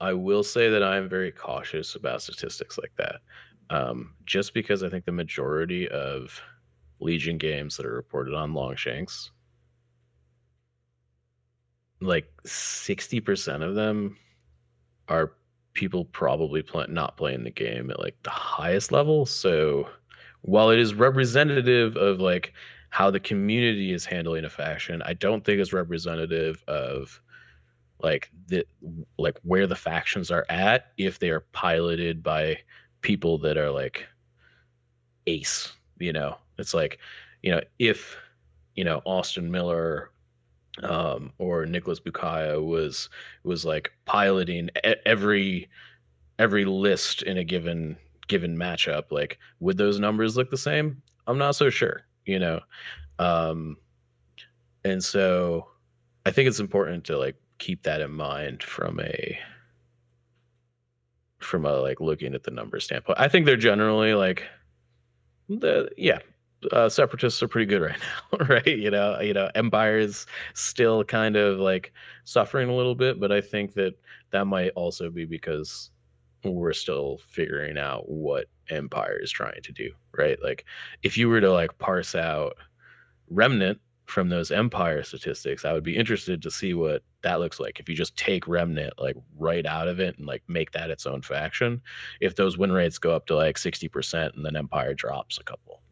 I will say that I'm very cautious about statistics like that, just because I think the majority of Legion games that are reported on Longshanks, like 60% of them are people probably not playing the game at like the highest level. So while it is representative of like how the community is handling a faction, I don't think it's representative of like the like where the factions are at if they are piloted by people that are like ace. It's like, if Austin Miller or Nicholas Bukaya was like piloting every list in a given matchup, like would those numbers look the same? I'm not so sure. Um, and so I think it's important to like keep that in mind from a like looking at the number standpoint. I think they're generally like the yeah, separatists are pretty good right now, right? Empire is still kind of like suffering a little bit, but I think that might also be because we're still figuring out what Empire is trying to do, right? Like if you were to like parse out Remnant from those Empire statistics, I would be interested to see what that looks like. If you just take Remnant like right out of it and like make that its own faction, if those win rates go up to like 60% and then Empire drops a couple.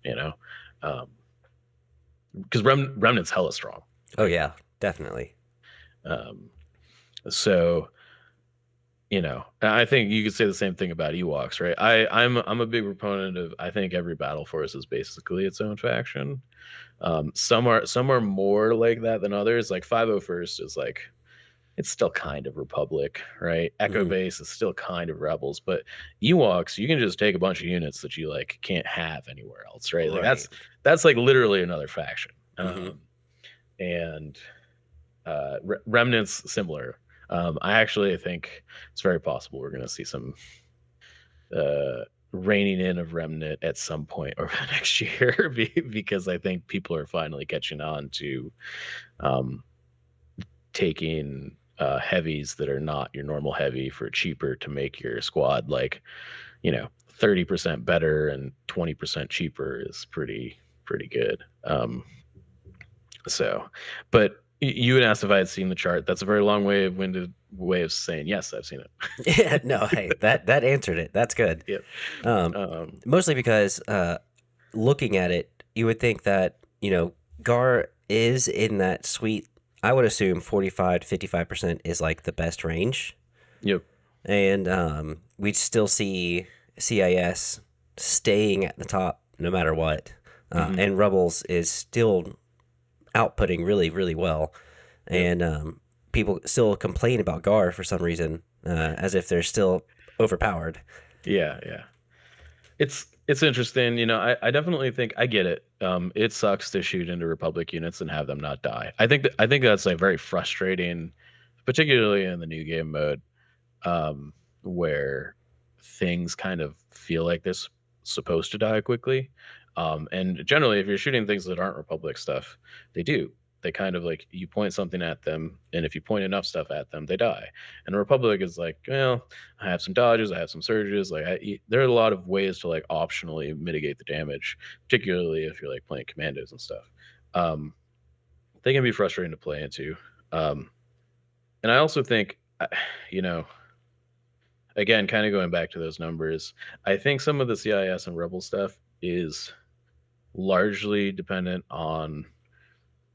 Because Remnant's hella strong,
Oh
right?
yeah, definitely.
Um, so I think you could say the same thing about Ewoks, right? I'm a big proponent of I think every battle force is basically its own faction. Some are more like that than others. Like 501st is like it's still kind of Republic, right? Echo
Hmm.
Base is still kind of Rebels, but Ewoks, you can just take a bunch of units that you like can't have anywhere else, right? Like
Right.
that's like literally another faction.
Hmm.
And Remnants similar. I actually think it's very possible we're going to see some uh, reining in of Remnant at some point over the next year because I think people are finally catching on to um, taking heavies that are not your normal heavy for cheaper to make your squad like 30% better and 20% cheaper is pretty good. So, but you had asked if I had seen the chart. That's a very long winded way of saying yes, I've seen it.
Yeah. No. Hey, that answered it. That's good.
Yep.
Um,
Um,
Mostly because looking at it, you would think that Gar is in that sweet. I would assume 45 to 55% is like the best range,
yep.
and we'd still see CIS staying at the top no matter what,
Hmm.
and Rebels is still outputting really really well,
Yep.
and people still complain about Gar for some reason, as if they're still overpowered.
Yeah. Yeah. It's interesting. I definitely think I get it. It sucks to shoot into Republic units and have them not die. I think that's like very frustrating, particularly in the new game mode, um, where things kind of feel like they're supposed to die quickly. And generally, if you're shooting things that aren't Republic stuff, they do. They kind of like you point something at them, and if you point enough stuff at them, they die. And Republic is like, well, I have some dodges, I have some surges. Like, there are a lot of ways to like optionally mitigate the damage, particularly if you're like playing commandos and stuff. Um, they can be frustrating to play into. Um, and I also think, you know, again, kind of going back to those numbers, I think some of the CIS and Rebel stuff is largely dependent on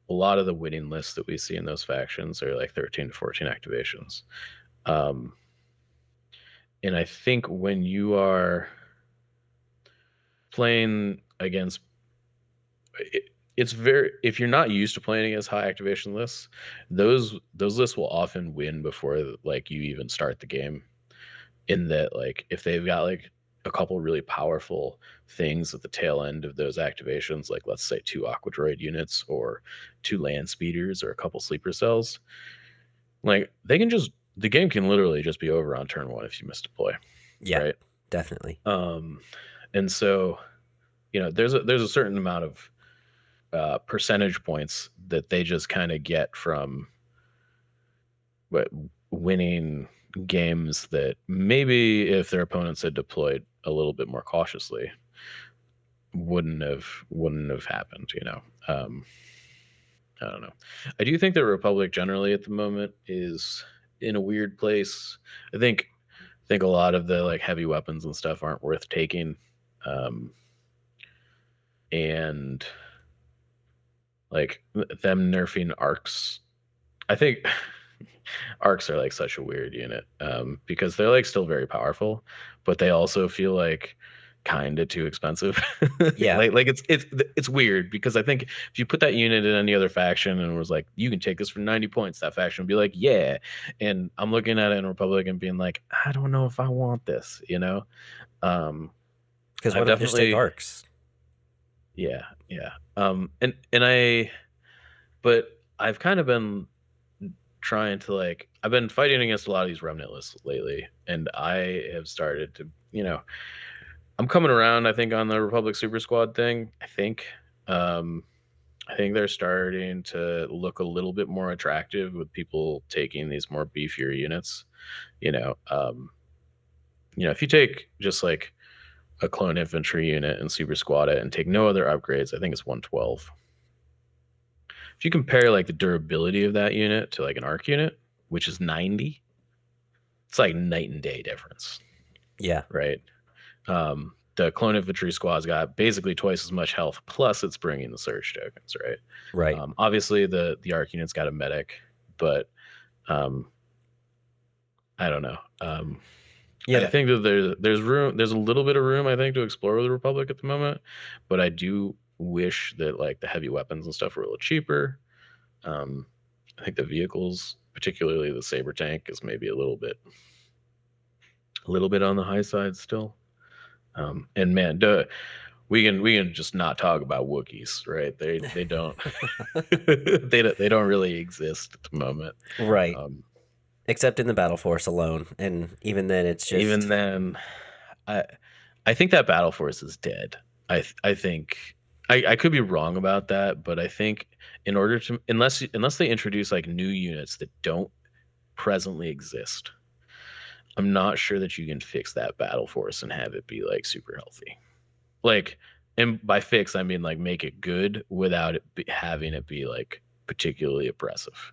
a lot of the winning lists that we see in those factions are like 13 to 14 activations. Um, and I think when you are playing against it, it's very if you're not used to playing against high activation lists, those lists will often win before like you even start the game, in that like if they've got like a couple really powerful things at the tail end of those activations, like let's say two aqua droid units or two land speeders or a couple sleeper cells, like the game can literally just be over on turn one if you miss deploy,
Yeah,
right?
definitely.
um and so there's a certain amount of percentage points that they just kind of get from but winning games that maybe if their opponents had deployed a little bit more cautiously wouldn't have happened. um I don't know. I do think the Republic generally at the moment is in a weird place. I think a lot of the like heavy weapons and stuff aren't worth taking. um and like them nerfing arcs, I think arcs are like such a weird unit, because they're like still very powerful, but they also feel like kind of too expensive.
Yeah,
Like it's weird because I think if you put that unit in any other faction and was like, you can take this for 90 points, that faction would be like, yeah. And I'm looking at it in Republic and being like, I don't know if I want this. Um,
because why
I've
not just take
definitely,
arcs?
yeah, yeah. But I've kind of been trying to like I've been fighting against a lot of these remnant lists lately, and I have started to I'm coming around. I think on the Republic Super Squad thing. Um, I think they're starting to look a little bit more attractive with people taking these more beefier units. You know, um, if you take just like a clone infantry unit and super squad it and take no other upgrades, I think it's 112. If you compare like the durability of that unit to like an arc unit, which is 90, it's like night and day difference,
Yeah,
right? The clone infantry squad's got basically twice as much health, plus it's bringing the surge tokens, right?
right.
Obviously, the arc unit's got a medic, but um, I don't know.
Yeah,
I think that there's a little bit of room, I think, to explore the Republic at the moment, but I do wish that like the heavy weapons and stuff were a little cheaper. Um, I think the vehicles particularly the saber tank is maybe a little bit on the high side still. And man, duh, we can just not talk about Wookiees, right? They don't they don't really exist at the moment.
Right.
Um,
Except in the Battle Force alone, and even then, it's
even
just
then, I I think that Battle Force is dead. I think I could be wrong about that, but I think in order to unless they introduce like new units that don't presently exist, I'm not sure that you can fix that Battle Force and have it be like super healthy. Like, and by fix I mean like make it good without having it be like particularly oppressive.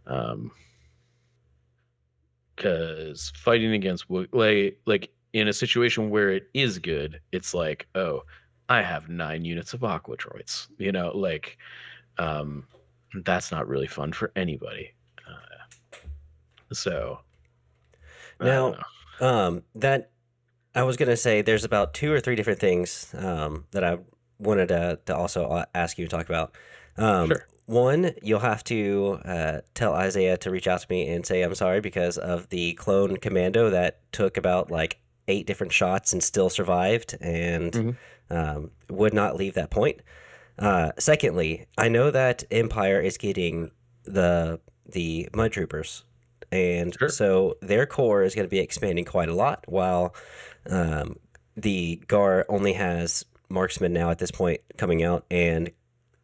Um, because fighting against like in a situation where it is good, it's like, oh, I have 9 units of aqua droids, like um that's not really fun for anybody. So I don't
now
know.
that I was gonna say there's about two or three different things that I wanted to also ask you to talk about.
Sure.
One, you'll have to tell Isaiah to reach out to me and say I'm sorry because of the clone commando that took about like 8 different shots and still survived and
Hmm.
would not leave that point. Secondly, I know that Empire is getting the Mud Troopers, and
Sure.
so their core is going to be expanding quite a lot. While um, the GAR only has marksmen now at this point coming out, and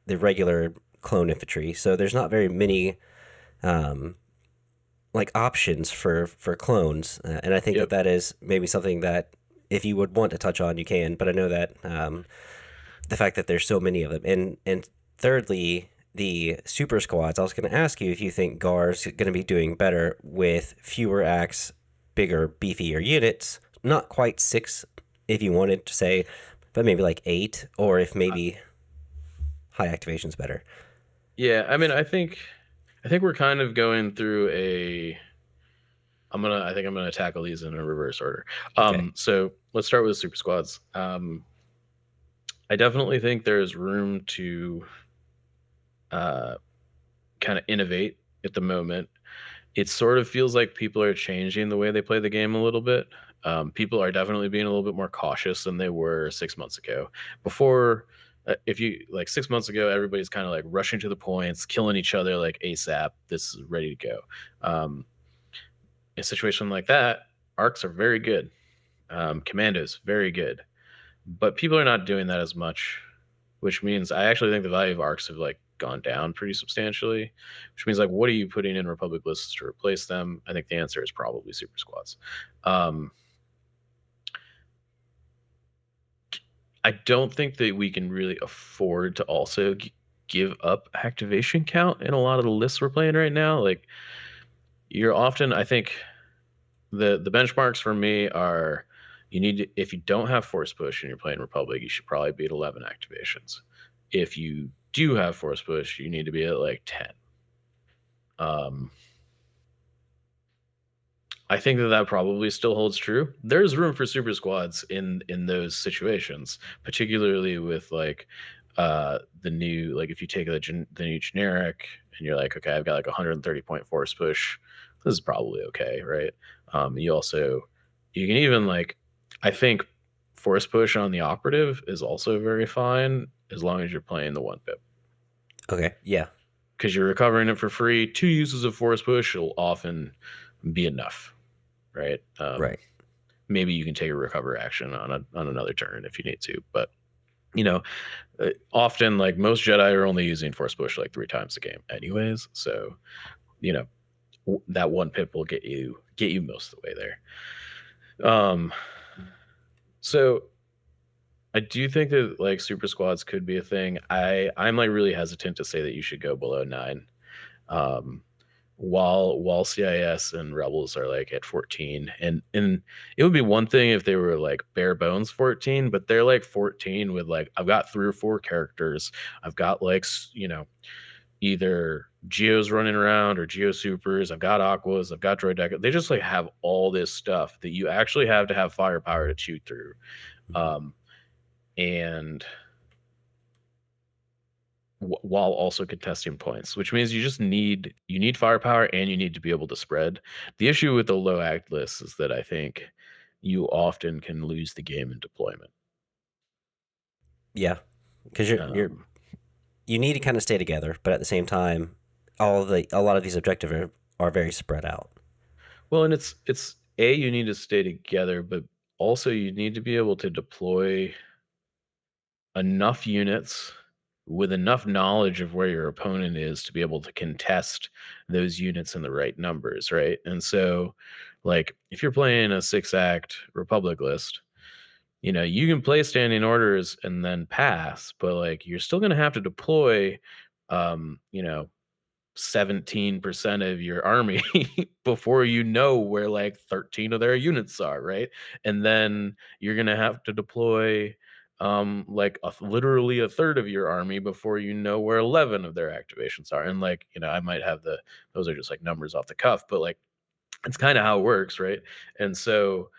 the regular clone infantry. So there's not very many um, like options for clones, and I think that
Yep.
that is maybe something that if you would want to touch on, you can. But I know that the fact that there's so many of them, and thirdly, the super squads. I was going to ask you if you think GAR's going to be doing better with fewer acts, bigger, beefier units. Not quite 6, if you wanted to say, but maybe like 8, or if
Uh,
maybe high activation's better.
yeah, I mean, I think we're kind of going through a I think I'm gonna tackle these in a reverse order.
Okay.
So let's start with super squads. I definitely think there's room to uh, kind of innovate at the moment. It sort of feels like people are changing the way they play the game a little bit. People are definitely being a little bit more cautious than they were 6 months ago. Before, if you like 6 months ago, everybody's kind of like rushing to the points, killing each other like ASAP. This is ready to go. Um, in a situation like that, arcs are very good. Commandos very good, but people are not doing that as much, which means I actually think the value of arcs have like gone down pretty substantially, which means like what are you putting in Republic lists to replace them? I think the answer is probably super squads. Um, I don't think that we can really afford to also give up activation count in a lot of the lists we're playing right now. Like you're often, I think the benchmarks for me are you need to, if you don't have force push and you're playing Republic, you should probably be at 11 activations. If you do have force push, you need to be at like 10. Um, I think that that probably still holds true. There's room for super squads in those situations, particularly with like the new like if you take the new generic and you're like, okay, I've got like 130 point force push. This is probably okay, right? You also you can even like I think force push on the operative is also very fine as long as you're playing the one pip
Okay. Yeah.
because you're recovering it for free. 2 uses of force push will often be enough, right?
Right.
Maybe you can take a recover action on another turn if you need to, but you know, often like most Jedi are only using force push like 3 times a game, anyways. So you know that one pip will get you most of the way there. So I do think that like super squads could be a thing. I'm like really hesitant to say that you should go below 9. Um, while CIS and Rebels are like at 14, and it would be one thing if they were like bare bones 14, but they're like 14 with like I've got 3 or 4 characters. I've got like either Geos running around or Geo Supers. I've got Aquas. I've got Droid Deck. They just like have all this stuff that you actually have to have firepower to chew through.
Mhm.
Um, and while also contesting points, which means you need firepower and you need to be able to spread. The issue with the low act list is that I think you often can lose the game in deployment.
Yeah, because
Um,
you need to kind of stay together, but at the same time, a lot of these objectives are very spread out.
well, and it's a you need to stay together, but also you need to be able to deploy enough units with enough knowledge of where your opponent is to be able to contest those units in the right numbers, right? And so, like, if you're playing a 6 act Republic list, you can play standing orders and then pass, but like you're still going to have to deploy, um, you know, 17% of your army before you know where like 13 of their units are, right? And then you're going to have to deploy like literally a third of your army before you know where 11 of their activations are. And like, I might have those are just like numbers off the cuff, but like it's kind of how it works, right? And so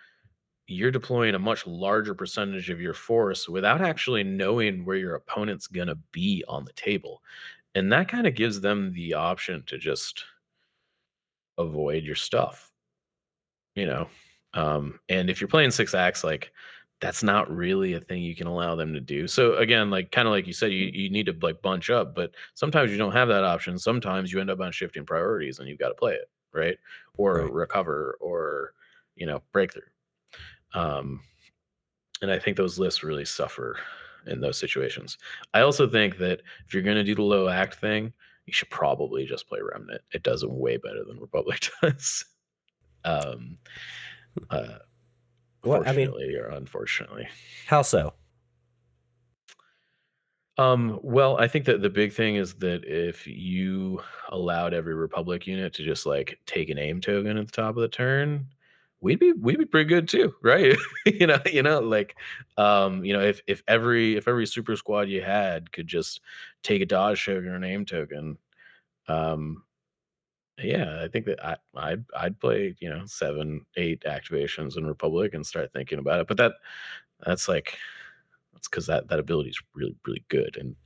you're deploying a much larger percentage of your force without actually knowing where your opponent's going to be on the table. And that kind of gives them the option to just avoid your stuff, you know? And if you're playing 6 acts, like that's not really a thing you can allow them to do. So again, like kind of like you said, you need to like bunch up, but sometimes you don't have that option. Sometimes you end up on shifting priorities and you've got to play it, right? Or
Right.
recover or breakthrough. Um, and I think those lists really suffer in those situations. I also think that if you're going to do the low act thing, you should probably just play Remnant. It does it way better than Republic does. Um, uh,
Well, I mean,
Fortunately or unfortunately.
how so?
Well, I think that the big thing is that if you allowed every Republic unit to just like take an aim token at the top of the turn, we'd be pretty good too, right? Like if every super squad you had could just take a dodge token or an aim token, um, yeah, I think that I'd play, 7, 8 activations in Republic and start thinking about it. But that's like that's because that ability is really, really good, and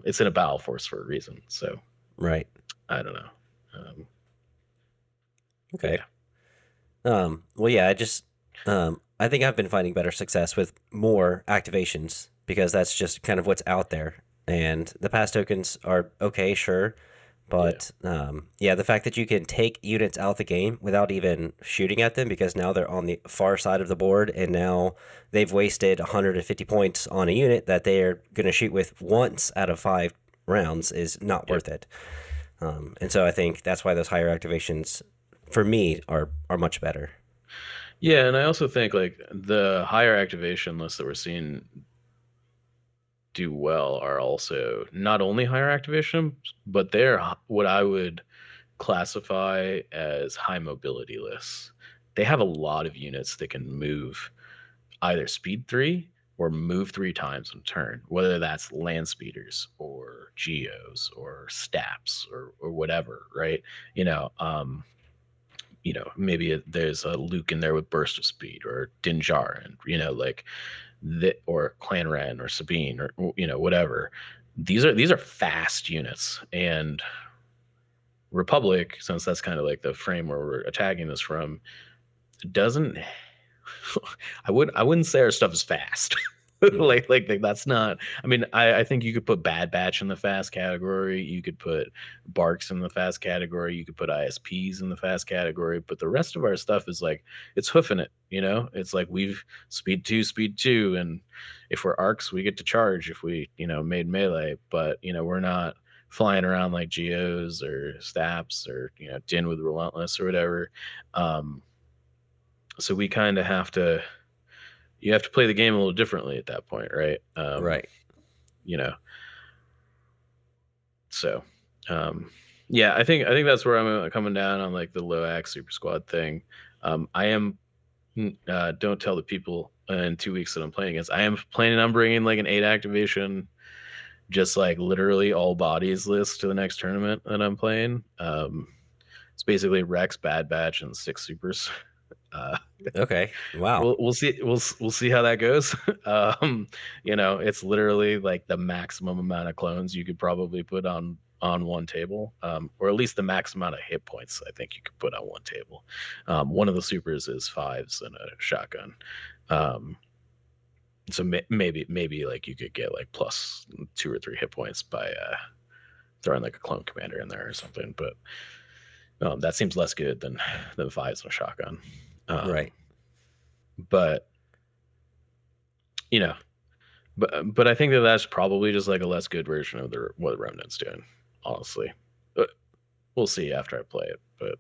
it's in a battle force for a reason. So
Right.
I don't know. Um,
Okay.
yeah,
Well, yeah, I think I've been finding better success with more activations because that's just kind of what's out there. And the pass tokens are okay, sure,
yeah,
but yeah, the fact that you can take units out the game without even shooting at them because now they're on the far side of the board and now they've wasted 150 points on a unit that they're going to shoot with once out of 5 rounds is not
yeah,
worth it. And so I think that's why those higher activations for me are much better.
yeah. And I also think like the higher activation lists that we're seeing do well are also not only higher activation, but they're what I would classify as high mobility lists. They have a lot of units that can move either speed 3 or move 3 times in turn, whether that's land speeders or geos or staps or whatever, right? You know, um, maybe there's a Luke in there with burst of speed or Dinjar and like or Clan Ren or Sabine or whatever. These are fast units, and Republic, since that's kind of like the frame where we're attacking this from, doesn't I wouldn't say our stuff is fast.
Mm,
Like that's not. I mean, I think you could put Bad Batch in the fast category. You could put Barks in the fast category. You could put ISPs in the fast category. But the rest of our stuff is like it's hoofing it. It's like we've speed two, and if we're arcs, we get to charge if we made melee. But we're not flying around like geos or staps or din with relentless or whatever. So we kind of have to you have to play the game a little differently at that point, right?
right.
You know, so um, yeah, I think that's where I'm coming down on like the low axe super squad thing. I am don't tell the people in 2 weeks that I'm playing against. I am planning on bringing like an 8 activation, just like literally all bodies list to the next tournament that I'm playing. It's basically Rex, Bad Batch, and 6 supers. Uh,
Okay. Wow.
we'll see we'll see how that goes. It's literally like the maximum amount of clones you could probably put on one table, or at least the max amount of hit points I think you could put on one table. One of the supers is fives and a shotgun. Um, so maybe like you could get like plus 2 or 3 hit points by throwing like a clone commander in there or something. But that seems less good than fives and a shotgun.
Right.
But you know, but I think that that's probably just like a less good version of what Remnant's doing. Honestly, but we'll see after I play it. But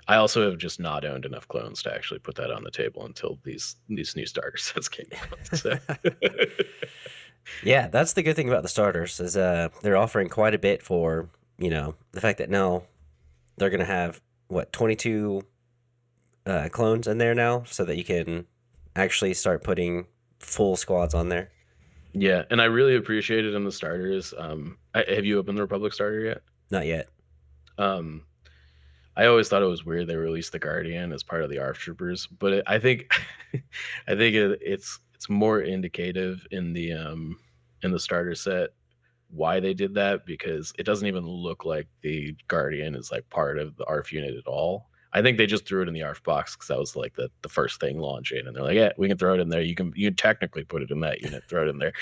I also have just not owned enough clones to actually put that on the table until these new starter sets came out. So
Yeah, that's the good thing about the starters is they're offering quite a bit for, the fact that now they're going to have what 22 clones in there now so that you can actually start putting full squads on there.
yeah, and I really appreciate it in the starters. Have you opened the Republic starter yet?
Not yet.
Um, I always thought it was weird they released the Guardian as part of the ARF Troopers, but I think I think it's more indicative in the starter set why they did that, because it doesn't even look like the Guardian is like part of the ARF unit at all. I think they just threw it in the ARF box because that was like the first thing launching, and they're like, yeah, we can throw it in there. You can technically put it in that unit, throw it in there.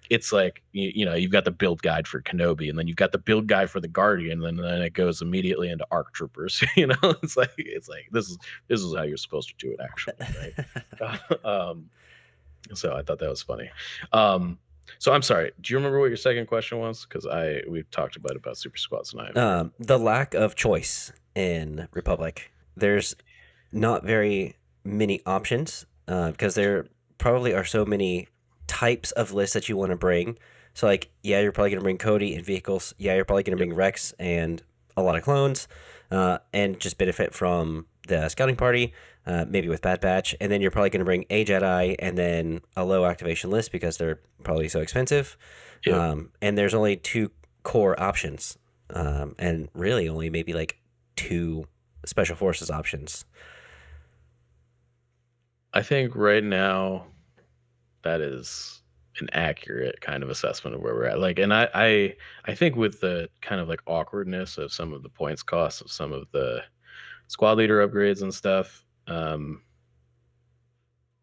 It's like you've got the build guide for Kenobi, and then you've got the build guide for the Guardian, and then it goes immediately into ARC Troopers. It's like this is how you're supposed to do it actually, right? So I thought that was funny. So I'm sorry. Do you remember what your second question was? Because we've talked about Super Squads and I haven't heard.
The lack of choice in Republic. There's not very many options because there probably are so many types of lists that you want to bring. So, like, yeah, you're probably going to bring Cody and vehicles. Yeah, you're probably going to
Yep.
bring Rex and a lot of clones and just benefit from the scouting party, maybe with Bad Batch. And then you're probably going to bring a Jedi and then a low activation list because they're probably so expensive.
Yep.
And there's only two core options and really only maybe like two special forces options.
I think right now that is an accurate kind of assessment of where we're at. Like, and I think with the kind of like awkwardness of some of the points costs of some of the squad leader upgrades and stuff, I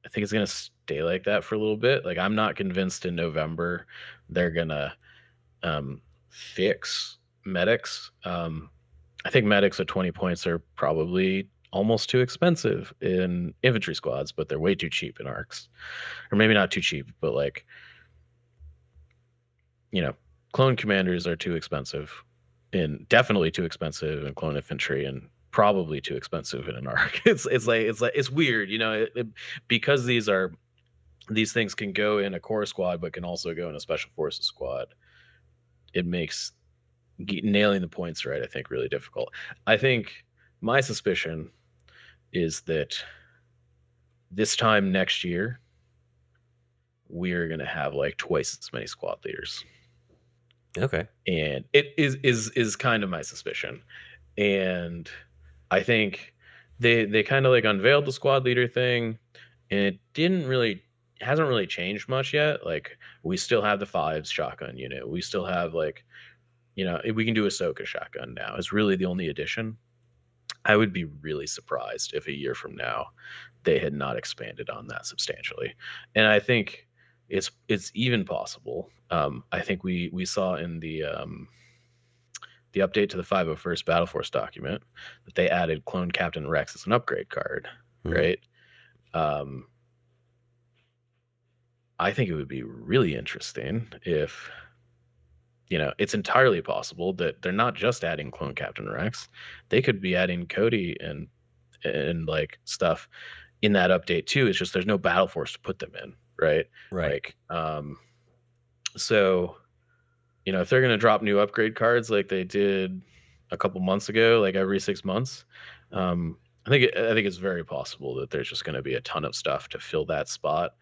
think it's gonna stay like that for a little bit. Like, I'm not convinced in November they're gonna fix medics. I think medics at 20 points are probably almost too expensive in infantry squads, but they're way too cheap in arcs. Or maybe not too cheap, but like, you know, clone commanders are too expensive, and definitely too expensive in clone infantry, and probably too expensive in an arc. It's weird, because these things can go in a core squad, but can also go in a special forces squad. It makes nailing the points right, I think, really difficult. I think my suspicion is that this time next year, we're going to have like twice as many squad leaders.
Okay.
And it is kind of my suspicion. And I think they kind of like unveiled the squad leader thing, and it hasn't really changed much yet. Like, we still have the fives shotgun unit. We still have like, we can do Ahsoka shotgun now. It's really the only addition. I would be really surprised if a year from now they had not expanded on that substantially. And I think it's even possible. I think we saw in the update to the 501st Battle Force document that they added Clone Captain Rex as an upgrade card,
Mhm.
right? Um, I think it would be really interesting if, it's entirely possible that they're not just adding Clone Captain Rex. They could be adding Cody and like stuff in that update too. It's just there's no Battle Force to put them in, right?
Right.
Like, so if they're gonna drop new upgrade cards like they did a couple months ago, like every 6 months, I think it's very possible that there's just gonna be a ton of stuff to fill that spot.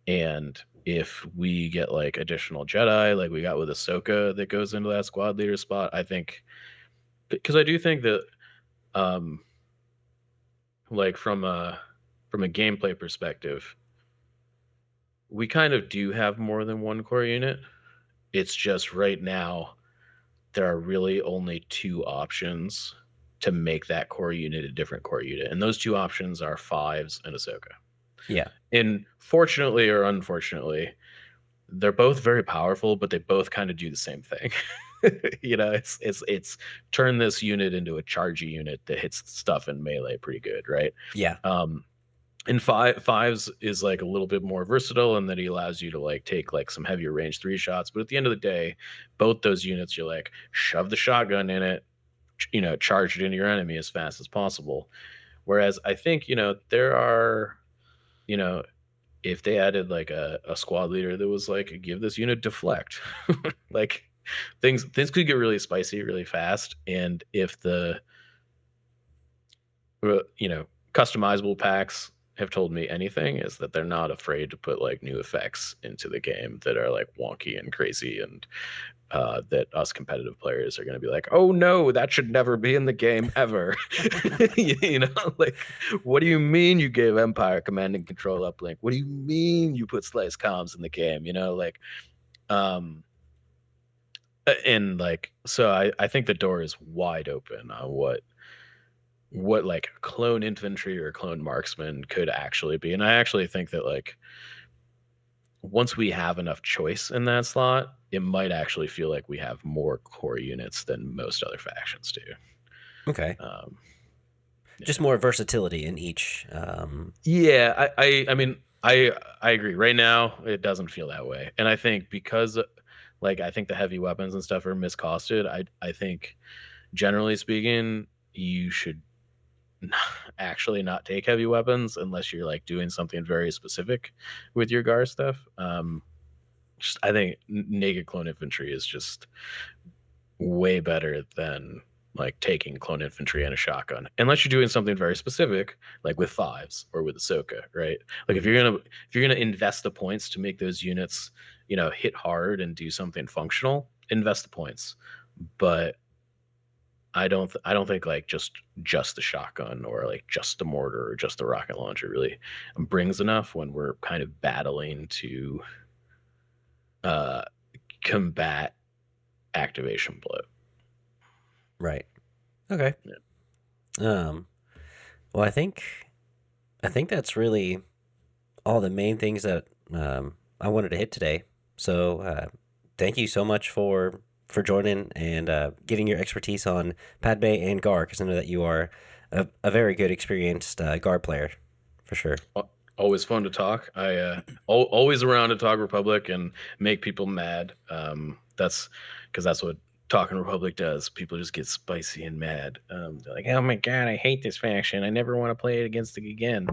And if we get like additional Jedi, like we got with Ahsoka, that goes into that squad leader spot, I think, because I do think that um, like from a gameplay perspective, we kind of do have more than one core unit. It's just right now there are really only two options to make that core unit a different core unit, and those two options are fives and Ahsoka.
Yeah.
And fortunately or unfortunately, they're both very powerful, but they both kind of do the same thing. It's turn this unit into a chargy unit that hits stuff in melee pretty good, right?
Yeah.
Um, and fives is like a little bit more versatile, and then he allows you to like take like some heavier range three shots. But at the end of the day, both those units, you're like shove the shotgun in it, charge it into your enemy as fast as possible. Whereas I think there are you know if they added like a squad leader that was like give this unit deflect, like things could get really spicy really fast. And if the customizable packs have told me anything, is that they're not afraid to put like new effects into the game that are like wonky and crazy, and that us competitive players are going to be like, oh no, that should never be in the game ever. Like, what do you mean you gave Empire command and control uplink? What do you mean you put slice comms in the game? Like, and like, so I think the door is wide open on what like clone infantry or clone marksman could actually be. And I actually think that like once we have enough choice in that slot, it might actually feel like we have more core units than most other factions do.
Okay.
Um,
Just more versatility in each.
yeah, I mean, I agree. Right now, it doesn't feel that way, and I think because, like, I think the heavy weapons and stuff are miscosted. I think, generally speaking, you should actually not take heavy weapons unless you're like doing something very specific with your GAR stuff. I think naked clone infantry is just way better than like taking clone infantry and a shotgun, unless you're doing something very specific, like with fives or with Ahsoka, right? Like if you're gonna invest the points to make those units, hit hard and do something functional, invest the points. But I don't think like just the shotgun or like just the mortar or just the rocket launcher really brings enough when we're kind of battling to uh combat activation bloat.
Right. Okay.
Yeah.
Um. Well, I think that's really all the main things that I wanted to hit today. So thank you so much for joining and getting your expertise on Padme and GAR, because I know that you are a very good experienced GAR player, for sure.
Always fun to talk. I always around to talk Republic and make people mad. That's because that's what talking Republic does. People just get spicy and mad. They're like, "Oh my god, I hate this faction. I never want to play it against it again."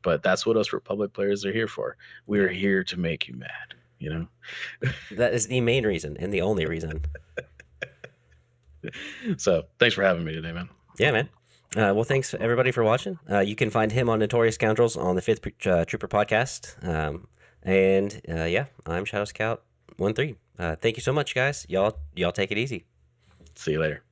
But that's what us Republic players are here for. We're here to make you mad.
That is the main reason and the only reason.
So thanks for having me today, man.
Yeah, man. Well, thanks everybody for watching. You can find him on Notorious Scoundrels on the Fifth Trooper podcast. And yeah, I'm Shadow Scout 13. Thank you so much, guys. Y'all take it easy.
See you later.